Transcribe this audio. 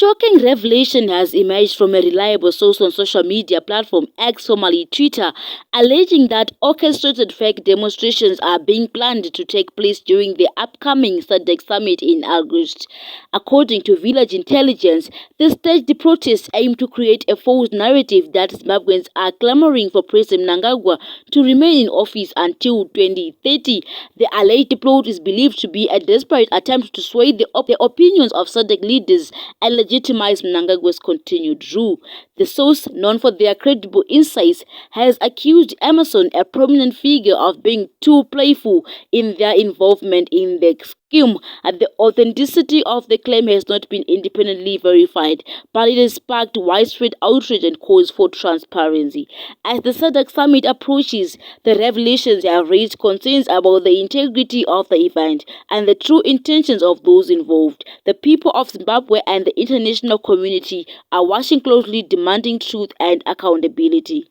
shocking revelation has emerged from a reliable source on social media platform X, formerly Twitter, alleging that orchestrated fake demonstrations are being planned to take place during the upcoming SADC summit in August. According to Village Intelligence, the staged protests aim to create a false narrative that Zimbabweans are clamoring for President Mnangagwa to remain in office until 2030. The alleged plot is believed to be a desperate attempt to sway the opinions of SADC leaders and legitimize Mnangagwa's continued rule. The source, known for their credible insights, has accused Emerson, a prominent figure, of being too playful in their involvement in the scheme. The authenticity of the claim has not been independently verified, but it has sparked widespread outrage and calls for transparency. As the SADC summit approaches, the revelations have raised concerns about the integrity of the event and the true intentions of those involved. The people of Zimbabwe and the international community are watching closely, demanding truth and accountability.